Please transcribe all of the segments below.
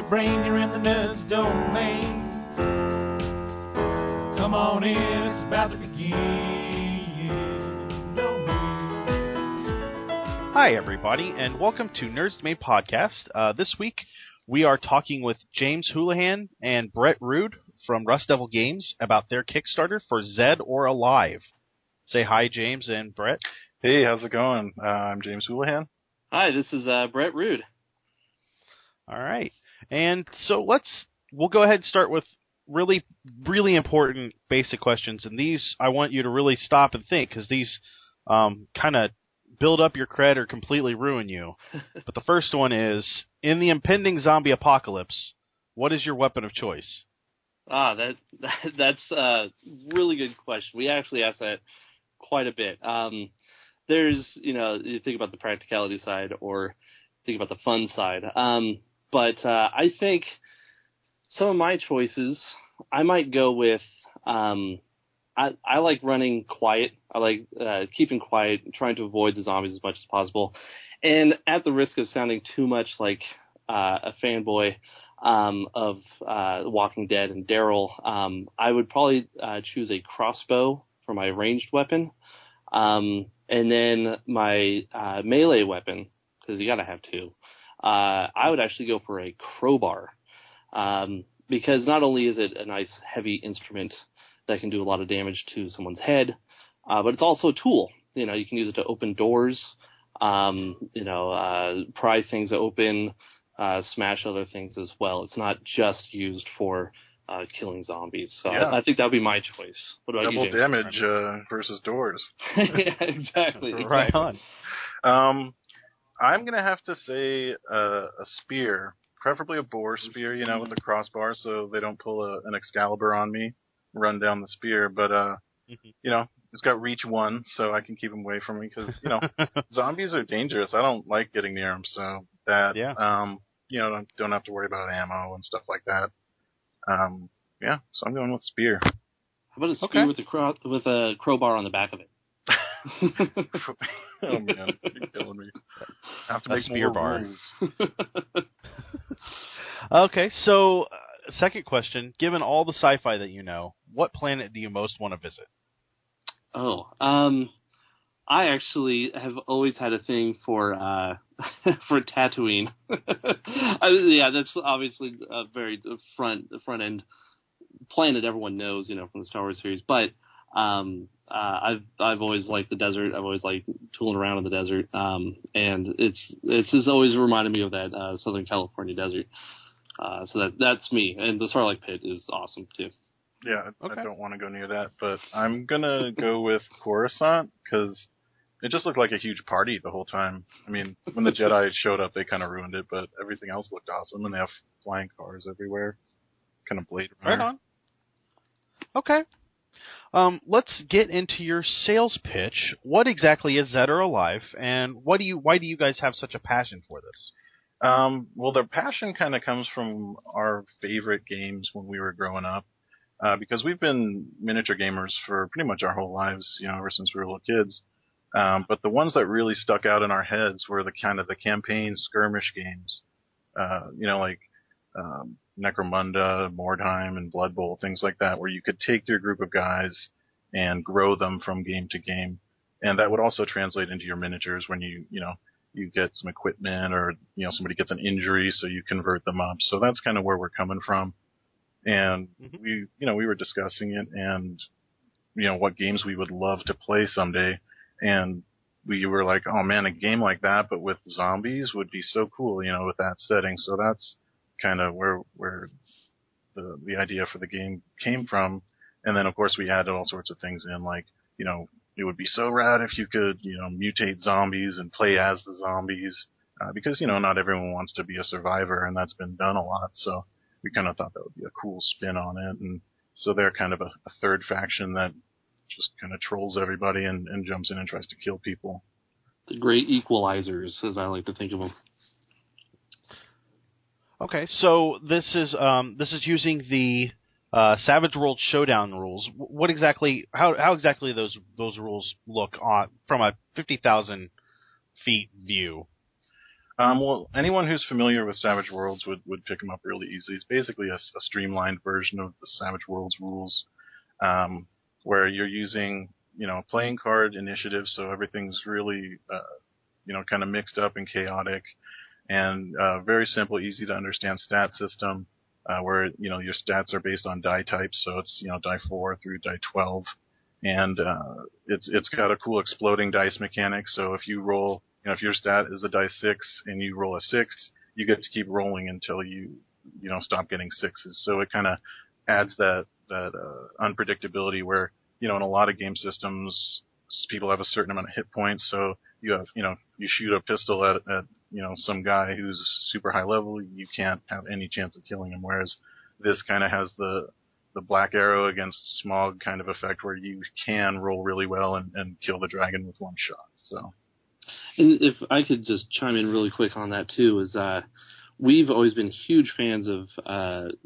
brain, you're in the nerds domain. Come on in, it's about to begin. Hi, everybody, and welcome to Nerds Domain Podcast. This week, we are talking with James Houlahan and Brett Rood from Rust Devil Games about their Kickstarter for Zed or Alive. Say hi, James and Brett. Hey, how's it going? I'm James Houlahan. Hi, this is Brett Rood. All right. And so we'll go ahead and start with really, really important basic questions. And these, I want you to really stop and think, because these kind of build up your cred or completely ruin you. But the first one is, in the impending zombie apocalypse, what is your weapon of choice? That's a really good question. We actually ask that quite a bit. There's, you think about the practicality side or think about the fun side. But I think some of my choices, I might go with, I like running quiet. I like keeping quiet, trying to avoid the zombies as much as possible. And at the risk of sounding too much like a fanboy of Walking Dead and Daryl, I would probably choose a crossbow for my ranged weapon. And then my melee weapon, because you got to have two. I would actually go for a crowbar, because not only is it a nice heavy instrument that can do a lot of damage to someone's head, but it's also a tool. You can use it to open doors, pry things open, smash other things as well. It's not just used for killing zombies. So yeah. I think that would be my choice. What about Double you, James? damage versus doors. Yeah, exactly. Right on. I'm going to have to say a spear, preferably a boar spear, with a crossbar so they don't pull an Excalibur on me, run down the spear. But, it's got reach 1, so I can keep them away from me because, zombies are dangerous. I don't like getting near them, so that, don't have to worry about ammo and stuff like that. So I'm going with spear. How about a spear with a crowbar on the back of it? Oh man, you're killing me. I have to make spear more bar. rules. Okay, so second question. Given all the sci-fi that you know, what planet do you most want to visit? I actually have always had a thing for for Tatooine. That's obviously a very front end planet everyone knows, from the Star Wars series. But I've always liked the desert. I've always liked tooling around in the desert, and it's just always reminded me of that Southern California desert. So that's me. And the Sarlacc pit is awesome too. Yeah, I don't want to go near that, but I'm gonna go with Coruscant because it just looked like a huge party the whole time. I mean, when the Jedi showed up, they kind of ruined it, but everything else looked awesome, and they have flying cars everywhere, kind of Blade Runner. Right on. Okay. Let's get into your sales pitch. What exactly is Zed or Alive, and why do you guys have such a passion for this? Well, their passion kind of comes from our favorite games when we were growing up, because we've been miniature gamers for pretty much our whole lives, ever since we were little kids. But the ones that really stuck out in our heads were the campaign skirmish games, like Necromunda, Mordheim, and Blood Bowl, things like that, where you could take your group of guys and grow them from game to game. And that would also translate into your miniatures when you get some equipment or, somebody gets an injury, so you convert them up. So that's kind of where we're coming from. And we were discussing it and, what games we would love to play someday. And we were like, oh man, a game like that, but with zombies would be so cool, with that setting. So that's kind of where the idea for the game came from. And then, of course, we added all sorts of things in, like, it would be so rad if you could, mutate zombies and play as the zombies, because, not everyone wants to be a survivor, and that's been done a lot. So we kind of thought that would be a cool spin on it. And so they're kind of a third faction that just kind of trolls everybody and jumps in and tries to kill people. The great equalizers, as I like to think of them. Okay, so this is using the Savage World Showdown rules. What exactly? How exactly those rules look from a 50,000 feet view? Well, anyone who's familiar with Savage Worlds would pick them up really easily. It's basically a streamlined version of the Savage Worlds rules, where you're using, playing card initiative, so everything's really, kind of mixed up and chaotic, and very simple, easy to understand stat system, where, your stats are based on die types, so it's, die 4 through die 12, and it's got a cool exploding dice mechanic, so if you roll, if your stat is a die 6 and you roll a 6, you get to keep rolling until you stop getting 6s. So it kind of adds that unpredictability where, in a lot of game systems, people have a certain amount of hit points. So you have, you shoot a pistol at some guy who's super high level, you can't have any chance of killing him. Whereas this kind of has the black arrow against smog kind of effect where you can roll really well and kill the dragon with one shot. So. And if I could just chime in really quick on that too, is we've always been huge fans of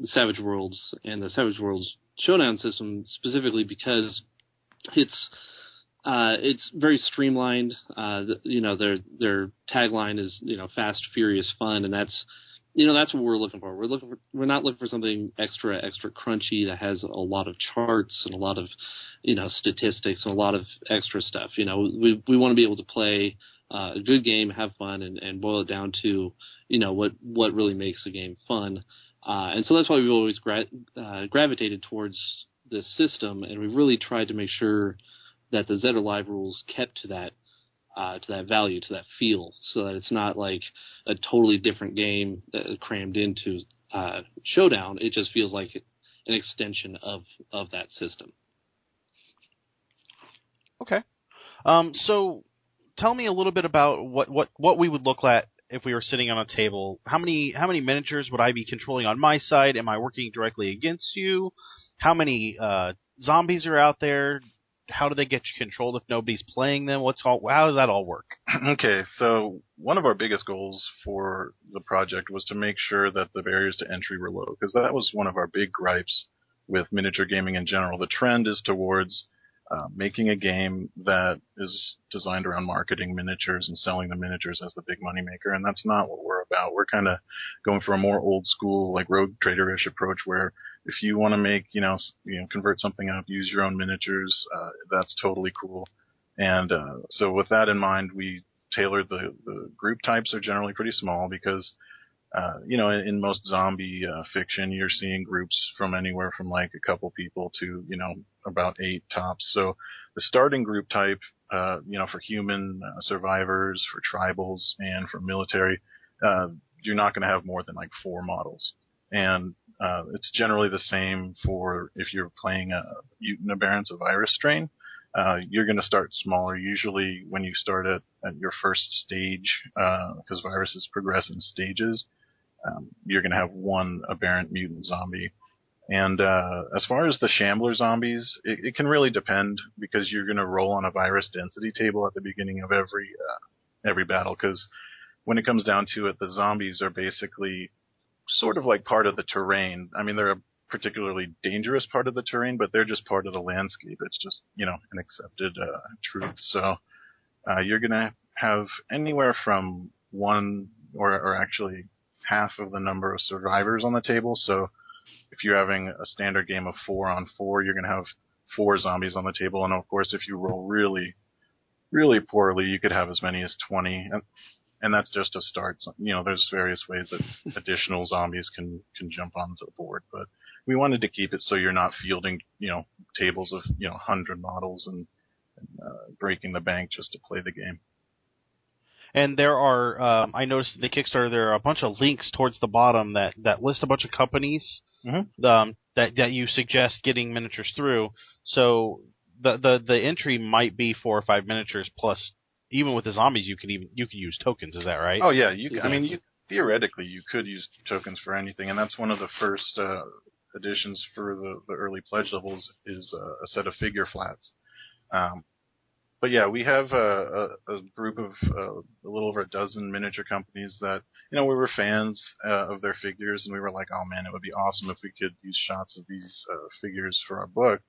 Savage Worlds and the Savage Worlds Showdown system specifically because it's very streamlined. Their tagline is fast, furious, fun, and that's what we're looking for. We're not looking for something extra crunchy that has a lot of charts and a lot of statistics and a lot of extra stuff. We want to be able to play a good game, have fun, and boil it down to what really makes a game fun. And so that's why we've always gravitated towards this system, and we've really tried to make sure that the Zed Alive rules kept to that value, to that feel, so that it's not like a totally different game crammed into Showdown. It just feels like an extension of that system. Okay. So tell me a little bit about what we would look at if we were sitting on a table. How many miniatures would I be controlling on my side? Am I working directly against you? How many zombies are out there? How do they get controlled if nobody's playing them? How does that all work? Okay, so one of our biggest goals for the project was to make sure that the barriers to entry were low, because that was one of our big gripes with miniature gaming in general. The trend is towards making a game that is designed around marketing miniatures and selling the miniatures as the big moneymaker, and that's not what we're about. We're kind of going for a more old school, like Rogue Trader-ish approach, where if you want to make, convert something up, use your own miniatures, that's totally cool. And so with that in mind, we tailored the group types are generally pretty small because, in most zombie fiction, you're seeing groups from anywhere from like a couple people to, about 8 tops. So the starting group type, for human survivors, for tribals, and for military, you're not going to have more than like 4 models. And it's generally the same for if you're playing a mutant aberrance, a virus strain. You're going to start smaller. Usually when you start at your first stage, because viruses progress in stages, you're going to have 1 aberrant mutant zombie. And as far as the shambler zombies, it can really depend because you're going to roll on a virus density table at the beginning of every battle, because when it comes down to it, the zombies are basically sort of like part of the terrain. I mean, they're a particularly dangerous part of the terrain, but they're just part of the landscape. It's just, an accepted truth. So you're going to have anywhere from 1 or actually half of the number of survivors on the table. So if you're having a standard game of 4 on 4, you're going to have 4 zombies on the table. And of course, if you roll really, really poorly, you could have as many as 20. And that's just a start. There's various ways that additional zombies can jump onto the board. But we wanted to keep it so you're not fielding, tables of, 100 models and breaking the bank just to play the game. And there are, I noticed in the Kickstarter, there are a bunch of links towards the bottom that list a bunch of companies that you suggest getting miniatures through. So the entry might be 4 or 5 miniatures plus. Even with the zombies, you can use tokens. Is that right? Oh yeah, theoretically you could use tokens for anything, and that's one of the first additions for the early pledge levels is a set of figure flats. But yeah, we have a group of a little over a dozen miniature companies that we were fans of their figures, and we were like, oh man, it would be awesome if we could use shots of these figures for our book.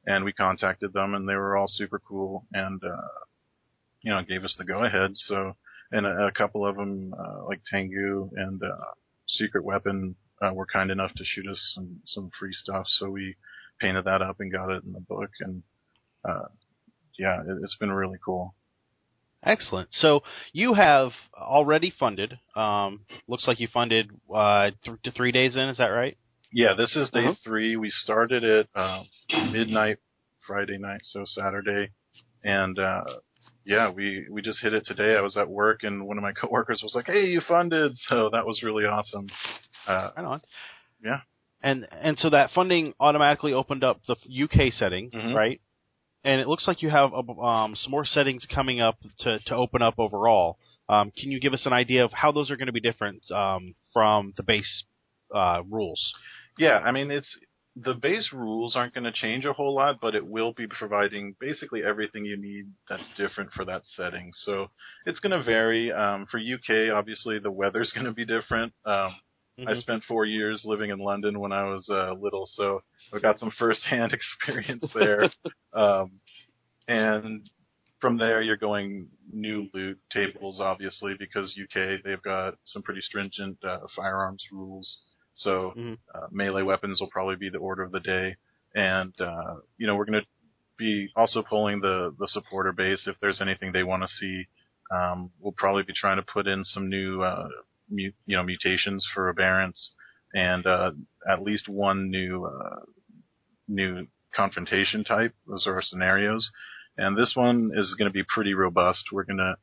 And we contacted them, and they were all super cool and gave us the go-ahead. So and a couple of them, like Tengu and Secret Weapon, were kind enough to shoot us some free stuff, so we painted that up and got it in the book, and yeah, it's been really cool. Excellent. So you have already funded. Looks like you funded 3 days in. Is that right? Yeah, this is day 3. We started at midnight Friday night, so Saturday, and yeah, we just hit it today. I was at work, and one of my coworkers was like, "Hey, you funded!" So that was really awesome. Right on. Yeah. And so that funding automatically opened up the UK setting, right? And it looks like you have some more settings coming up to open up overall. Can you give us an idea of how those are going to be different from the base rules? Yeah, I mean, the base rules aren't going to change a whole lot, but it will be providing basically everything you need that's different for that setting. So it's going to vary. For UK, obviously, the weather's going to be different. I spent 4 years living in London when I was little, so I've got some first-hand experience there. And from there, you're going new loot tables, obviously, because UK, they've got some pretty stringent firearms rules. So melee weapons will probably be the order of the day. And, we're going to be also pulling the supporter base if there's anything they want to see. We'll probably be trying to put in some new mutations for aberrants, and at least one new confrontation type. Those are our scenarios, and this one is going to be pretty robust. We're going to,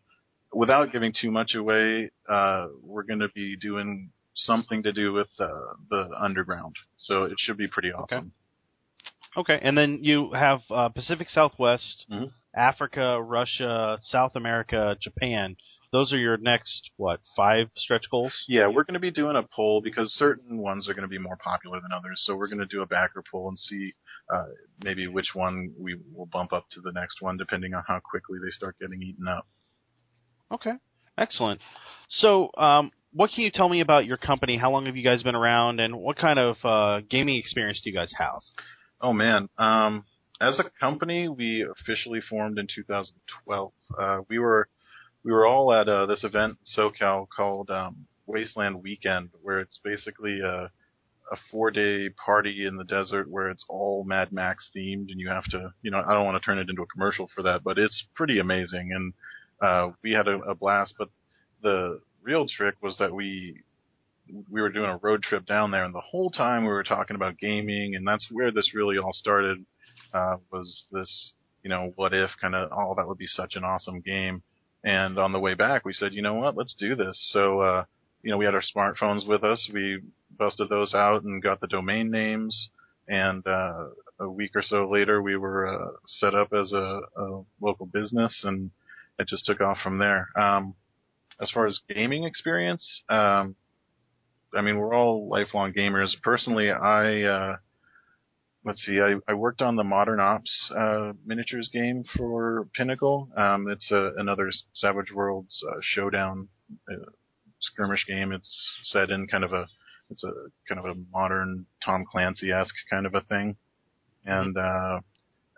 without giving too much away, we're going to be doing something to do with the underground, so it should be pretty awesome. Okay, and then you have Pacific Southwest, Africa, Russia, South America, Japan. Those are your next, 5 stretch goals? Yeah, we're going to be doing a poll because certain ones are going to be more popular than others. So we're going to do a backer poll and see maybe which one we will bump up to the next one, depending on how quickly they start getting eaten up. Okay, excellent. So what can you tell me about your company? How long have you guys been around, and what kind of gaming experience do you guys have? Oh, man. As a company, we officially formed in 2012. We were all at this event in SoCal called Wasteland Weekend, where it's basically a 4-day party in the desert where it's all Mad Max themed, and you have to, I don't want to turn it into a commercial for that, but it's pretty amazing, and we had a blast. But the real trick was that we were doing a road trip down there, and the whole time we were talking about gaming, and that's where this really all started. Was this, what if kind of, oh, that would be such an awesome game. And on the way back, we said, you know what, let's do this. So, we had our smartphones with us. We busted those out and got the domain names. And a week or so later, we were set up as a local business, and it just took off from there. As far as gaming experience, we're all lifelong gamers. Personally, I worked on the Modern Ops miniatures game for Pinnacle. It's another Savage Worlds showdown skirmish game. It's set in kind of a modern Tom Clancy-esque kind of a thing. And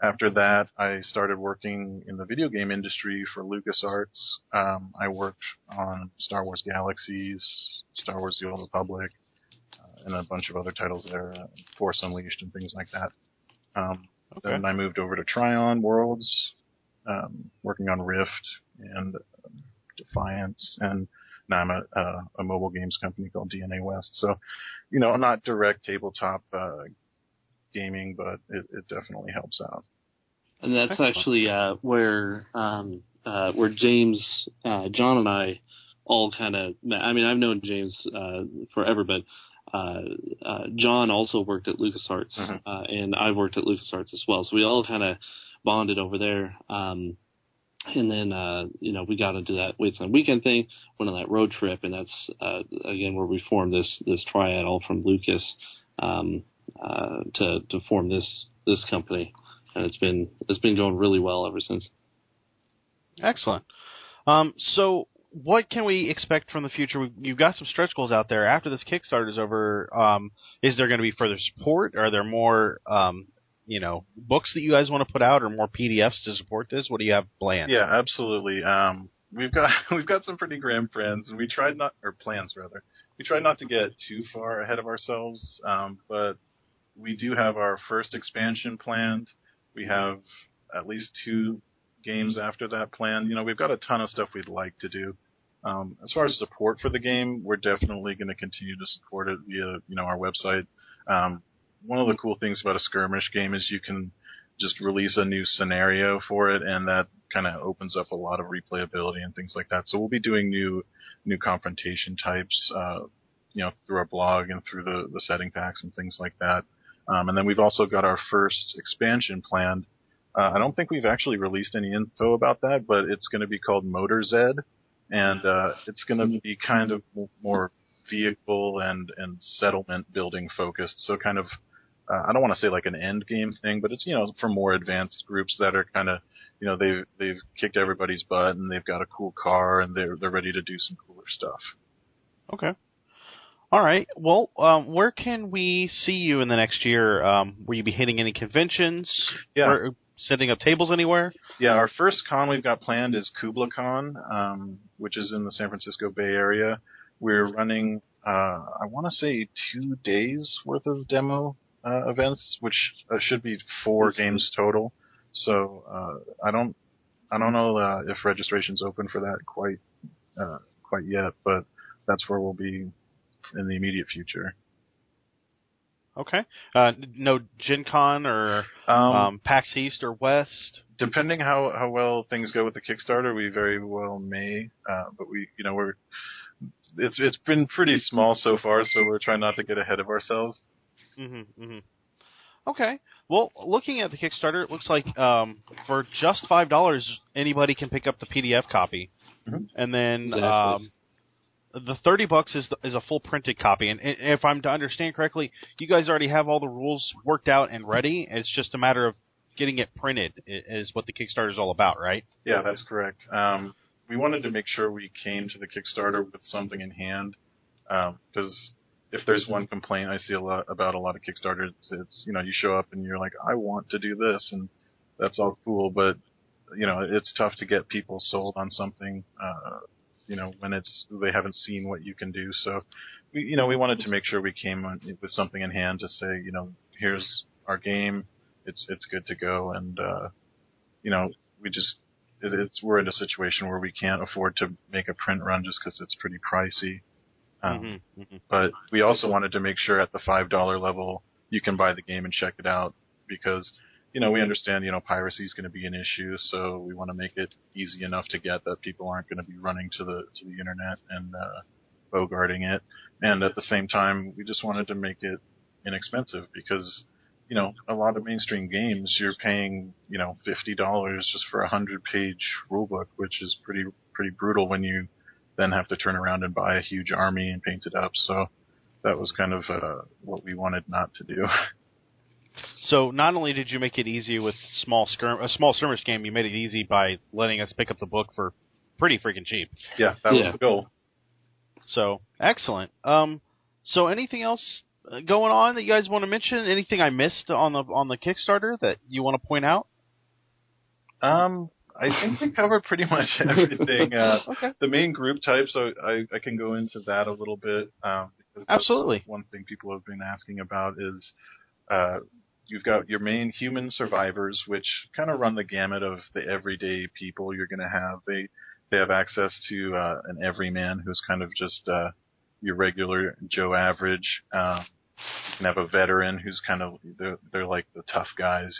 after that, I started working in the video game industry for LucasArts. I worked on Star Wars Galaxies, Star Wars The Old Republic, and a bunch of other titles there, Force Unleashed and things like that. Then I moved over to Tryon Worlds, working on Rift and Defiance, and now I'm at a mobile games company called DNA West. So, not direct tabletop gaming, but it definitely helps out. And that's actually where James, John, and I all kind of met. I mean, I've known James forever, but John also worked at LucasArts, and I worked at LucasArts as well. So we all kind of bonded over there. And then, we got into that Wasteland Weekend thing, went on that road trip, and that's, again, where we formed this triad all from Lucas to form this company. And it's been going really well ever since. Excellent. So what can we expect from the future? You've got some stretch goals out there. After this Kickstarter is over, is there going to be further support? Are there more, books that you guys want to put out, or more PDFs to support this? What do you have planned? Yeah, absolutely. we've got some pretty grand plans, and we tried not to get too far ahead of ourselves. But we do have our first expansion planned. We have at least 2 games after that planned. We've got a ton of stuff we'd like to do. As far as support for the game, we're definitely going to continue to support it via, our website. One of the cool things about a skirmish game is you can just release a new scenario for it, and that kind of opens up a lot of replayability and things like that. So we'll be doing new confrontation types, through our blog and through the setting packs and things like that. And then we've also got our first expansion planned. I don't think we've actually released any info about that, but it's going to be called Motor Zed, and it's going to be kind of more vehicle and settlement building focused. So kind of, I don't want to say like an end game thing, but it's, for more advanced groups that are kind of, they've kicked everybody's butt and they've got a cool car and they're ready to do some cooler stuff. Okay. All right. Well, where can we see you in the next year? Will you be hitting any conventions? Yeah. Or setting up tables anywhere? Yeah, our first con we've got planned is KublaCon, which is in the San Francisco Bay Area. We're running, I want to say 2 days worth of demo events, which should be 4 games total. So I don't know if registration's open for that quite yet, but that's where we'll be in the immediate future. Okay. No Gen Con or PAX East or West? Depending how well things go with the Kickstarter, we very well may. But it's been pretty small so far, so we're trying not to get ahead of ourselves. Mm-hmm, mm-hmm. Okay. Well, looking at the Kickstarter, it looks like for just $5, anybody can pick up the PDF copy. Mm-hmm. And then Exactly. the $30 is a full printed copy. And if I'm to understand correctly, you guys already have all the rules worked out and ready. It's just a matter of getting it printed is what the Kickstarter is all about, right? Yeah, that's correct. We wanted to make sure we came to the Kickstarter with something in hand, because if there's one complaint I see about a lot of Kickstarters, it's you show up and you're like, I want to do this, and that's all cool, but it's tough to get people sold on something, when they haven't seen what you can do. So we wanted to make sure we came with something in hand to say, here's our game, it's good to go, and we're in a situation where we can't afford to make a print run just because it's pretty pricey. But we also wanted to make sure at the $5 level you can buy the game and check it out, because we understand piracy is going to be an issue, so we want to make it easy enough to get that people aren't going to be running to the internet and bogarting it. And at the same time, we just wanted to make it inexpensive, because a lot of mainstream games you're paying $50 just for a 100-page rulebook, which is pretty brutal when you then have to turn around and buy a huge army and paint it up. So that was kind of what we wanted not to do. So not only did you make it easy with a small skirmish game, you made it easy by letting us pick up the book for pretty freaking cheap. Yeah, that was the goal. So excellent. So anything else going on that you guys want to mention? Anything I missed on the Kickstarter that you want to point out? I think we covered pretty much everything. Okay. The main group type, so I can go into that a little bit. Because Absolutely. One thing people have been asking about is you've got your main human survivors, which kind of run the gamut of the everyday people you're going to have. They have access to an everyman who's kind of just your regular Joe Average. You can have a veteran who's kind of they're like the tough guys,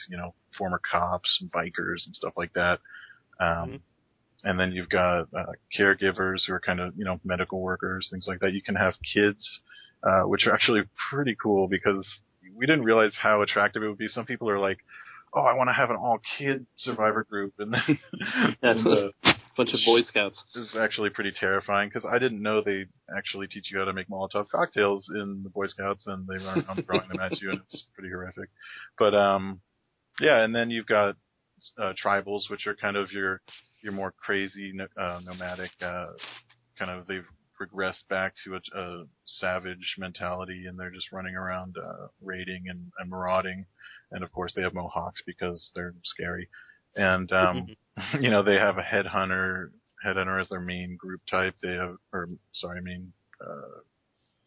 former cops and bikers and stuff like that. And then you've got caregivers who are kind of medical workers, things like that. You can have kids, which are actually pretty cool, because we didn't realize how attractive it would be. Some people are like, "Oh, I want to have an all-kid survivor group," and then a bunch of Boy Scouts. It's actually pretty terrifying, because I didn't know they actually teach you how to make Molotov cocktails in the Boy Scouts, and they run around throwing them at you, and it's pretty horrific. But yeah, and then you've got tribals, which are kind of your more crazy nomadic kind of. They've regressed back to a savage mentality, and they're just running around raiding and marauding, and of course they have mohawks because they're scary. And they have a headhunter Headhunter as their main group type. Main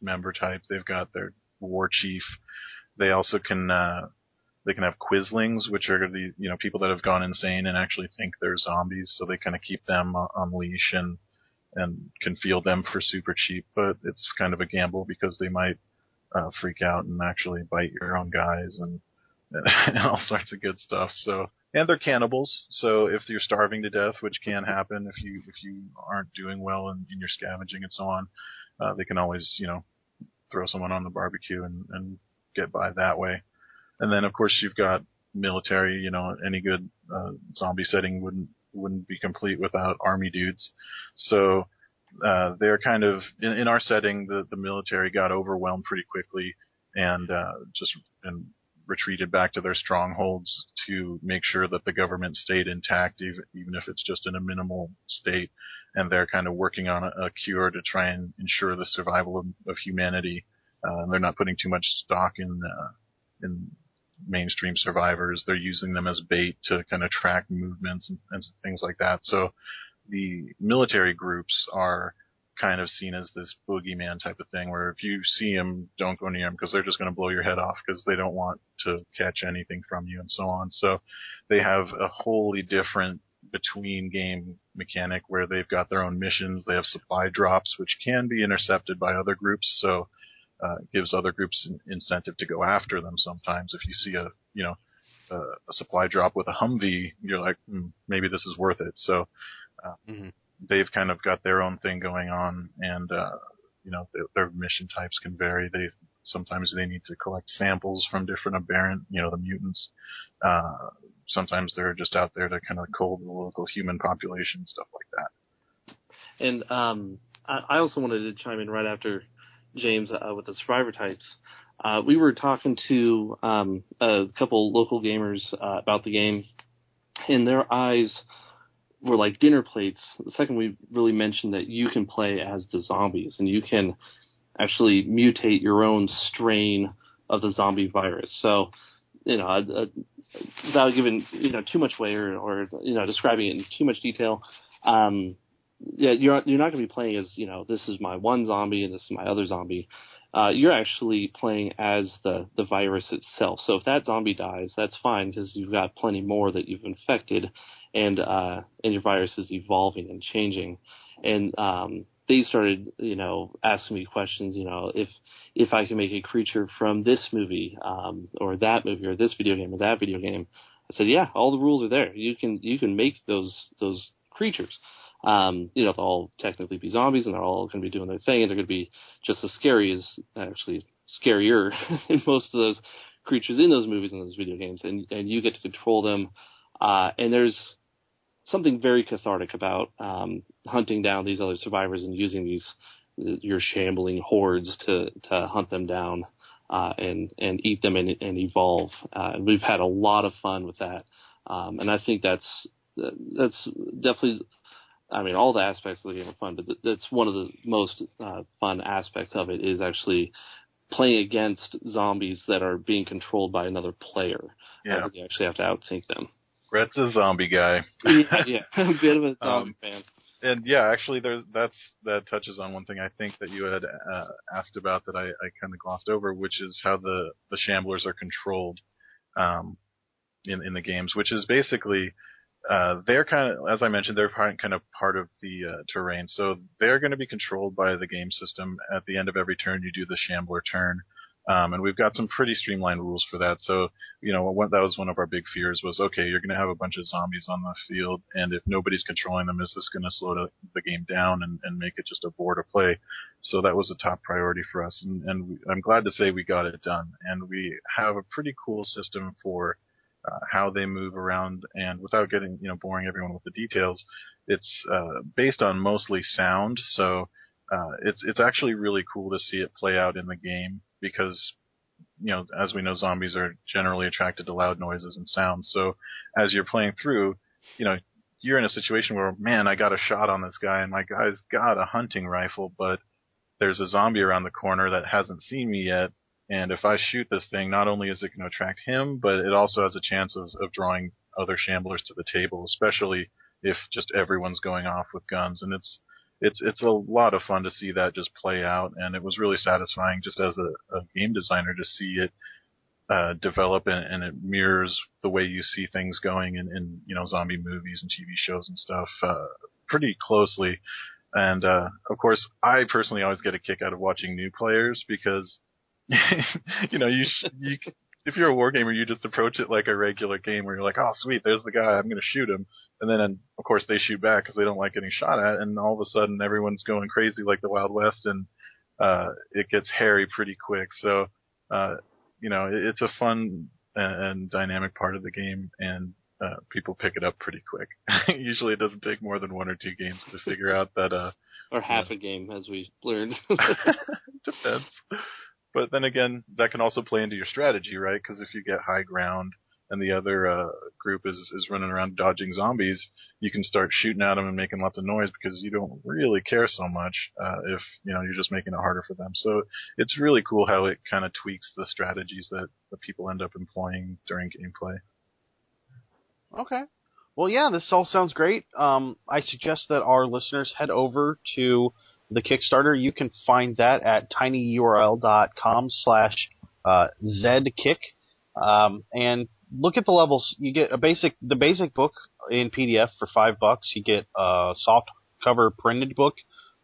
member type. They've got their war chief. They also can have Quizlings, which are the people that have gone insane and actually think they're zombies, so they kind of keep them on leash and can field them for super cheap. But it's kind of a gamble because they might freak out and actually bite your own guys and all sorts of good stuff. So, and they're cannibals. So if you're starving to death, which can happen if you aren't doing well in your scavenging and so on, they can always throw someone on the barbecue and get by that way. And then of course you've got military. Any good zombie setting wouldn't be complete without army dudes. So they're kind of in our setting. The military got overwhelmed pretty quickly and retreated back to their strongholds to make sure that the government stayed intact, even if it's just in a minimal state. And they're kind of working on a cure to try and ensure the survival of humanity. They're not putting too much stock in mainstream survivors. They're using them as bait to kind of track movements and things like that. So the military groups are kind of seen as this boogeyman type of thing, where if you see them, don't go near them because they're just going to blow your head off because they don't want to catch anything from you and so on. So they have a wholly different between game mechanic where they've got their own missions. They have supply drops, which can be intercepted by other groups. So it gives other groups an incentive to go after them. Sometimes if you see a supply drop with a Humvee, you're like, maybe this is worth it. So they've kind of got their own thing going on, and their mission types can vary. Sometimes they need to collect samples from different aberrant, the mutants. Sometimes they're just out there to kind of cull the local human population, stuff like that. And I also wanted to chime in right after James with the survivor types. We were talking to a couple local gamers about the game, and their eyes were like dinner plates the second we really mentioned that you can play as the zombies, and you can actually mutate your own strain of the zombie virus. So, without giving too much away or describing it in too much detail, you're not going to be playing as this is my one zombie and this is my other zombie. You're actually playing as the virus itself. So if that zombie dies, that's fine because you've got plenty more that you've infected, and your virus is evolving and changing. And they started, asking me questions, if I can make a creature from this movie, or that movie, or this video game, or that video game. I said, yeah, all the rules are there. You can make those creatures. They'll all technically be zombies, and they're all going to be doing their thing, and they're going to be just as scary as, actually scarier than most of those creatures in those movies and those video games, and you get to control them. And there's something very cathartic about hunting down these other survivors and using your shambling hordes to hunt them down and eat them and evolve. And we've had a lot of fun with that, and I think that's definitely. I mean, all the aspects of the game are fun, but that's one of the most fun aspects of it is actually playing against zombies that are being controlled by another player. Yeah. You actually have to outthink them. Brett's a zombie guy. yeah, a bit of a zombie fan. And yeah, actually, that touches on one thing I think that you had asked about that I kind of glossed over, which is how the shamblers are controlled in the games, which is basically they're kind of, as I mentioned, they're kind of part of the terrain. So they're going to be controlled by the game system. At the end of every turn, you do the shambler turn. And we've got some pretty streamlined rules for that. So, that was one of our big fears was, okay, you're going to have a bunch of zombies on the field, and if nobody's controlling them, is this going to slow the game down and make it just a bore to play? So that was a top priority for us, and I'm glad to say we got it done. And we have a pretty cool system for how they move around, and without getting, boring everyone with the details, it's based on mostly sound. So it's actually really cool to see it play out in the game. Because, as we know, zombies are generally attracted to loud noises and sounds. So as you're playing through, you're in a situation where, man, I got a shot on this guy, and my guy's got a hunting rifle, but there's a zombie around the corner that hasn't seen me yet. And if I shoot this thing, not only is it going to attract him, but it also has a chance of drawing other shamblers to the table, especially if just everyone's going off with guns. And it's a lot of fun to see that just play out, and it was really satisfying just as a game designer to see it develop, and it mirrors the way you see things going in zombie movies and TV shows and stuff pretty closely. And of course, I personally always get a kick out of watching new players because if you're a wargamer, you just approach it like a regular game where you're like, oh sweet, there's the guy, I'm going to shoot him, and then of course they shoot back because they don't like getting shot at, and all of a sudden everyone's going crazy like the Wild West, and it gets hairy pretty quick. So it's a fun and dynamic part of the game, and people pick it up pretty quick. Usually it doesn't take more than 1 or 2 games to figure out that or half a game, as we learned. Depends. But then again, that can also play into your strategy, right? Because if you get high ground and the other group is running around dodging zombies, you can start shooting at them and making lots of noise because you don't really care so much if you're just making it harder for them. So it's really cool how it kind of tweaks the strategies that the people end up employing during gameplay. Okay. Well, yeah, this all sounds great. I suggest that our listeners head over to the Kickstarter. You can find that at tinyurl.com/zedkick. And look at the levels. You get the basic book in PDF for $5. You get a soft cover printed book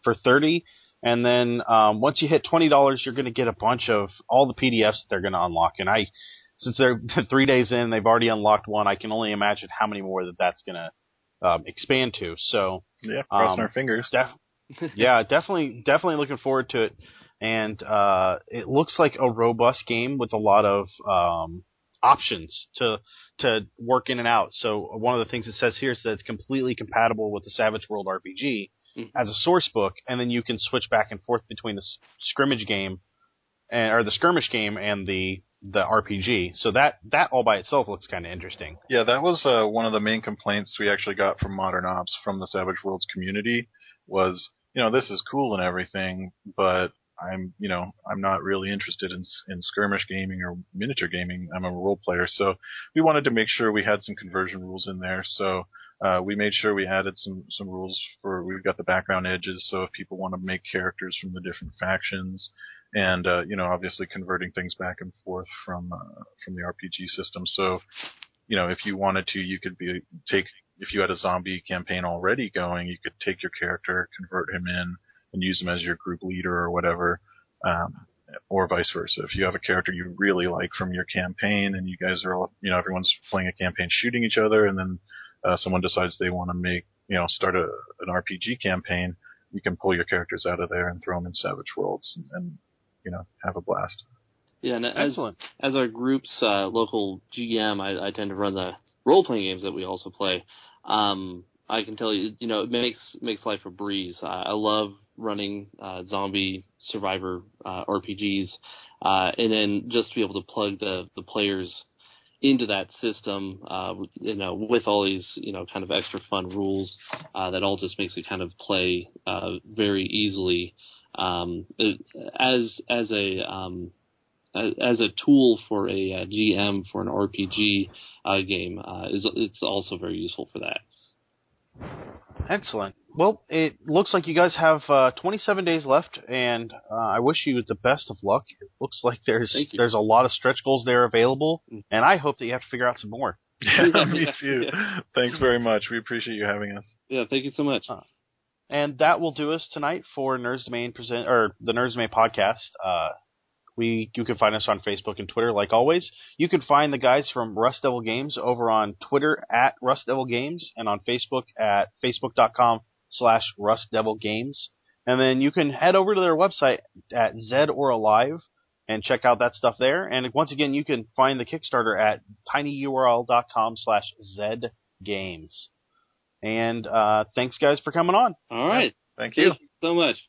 for $30. And then once you hit $20, you're going to get a bunch of all the PDFs that they're going to unlock. And since they're 3 days in, they've already unlocked one. I can only imagine how many more that's going to expand to. So yeah, crossing our fingers. Yeah, definitely looking forward to it. And it looks like a robust game with a lot of options to work in and out. So one of the things it says here is that it's completely compatible with the Savage World RPG as a source book, and then you can switch back and forth between the skirmish game and the RPG. So that all by itself looks kind of interesting. Yeah, that was one of the main complaints we actually got from Modern Ops from the Savage Worlds community was, this is cool and everything, but I'm not really interested in skirmish gaming or miniature gaming. I'm a role player, so we wanted to make sure we had some conversion rules in there. So we made sure we added some rules we've got the background edges. So if people want to make characters from the different factions, and obviously converting things back and forth from the RPG system. So if you wanted to, you could if you had a zombie campaign already going, you could take your character, convert him in, and use him as your group leader or whatever, or vice versa. If you have a character you really like from your campaign and you guys are all, everyone's playing a campaign shooting each other, and then someone decides they want to start an RPG campaign, you can pull your characters out of there and throw them in Savage Worlds and have a blast. Yeah, and as our group's local GM, I tend to run the role-playing games that we also play. I can tell you, it makes life a breeze. I love running zombie survivor RPGs, and then just to be able to plug the players into that system, with all these, kind of extra fun rules, that all just makes it kind of play very easily. As a tool for a GM for an RPG game, it's also very useful for that. Excellent. Well, it looks like you guys have 27 days left, and I wish you the best of luck. It looks like there's a lot of stretch goals there available, and I hope that you have to figure out some more. Yeah, me too. Yeah. Thanks very much. We appreciate you having us. Yeah, thank you so much. And that will do us tonight for Nerds Domain the Nerds Domain podcast. You can find us on Facebook and Twitter, like always. You can find the guys from Rust Devil Games over on Twitter at Rust Devil Games and on Facebook at facebook.com/RustDevilGames. And then you can head over to their website at Zed or Alive and check out that stuff there. And once again, you can find the Kickstarter at tinyurl.com/ZedGames. And thanks, guys, for coming on. All right. Thank you so much.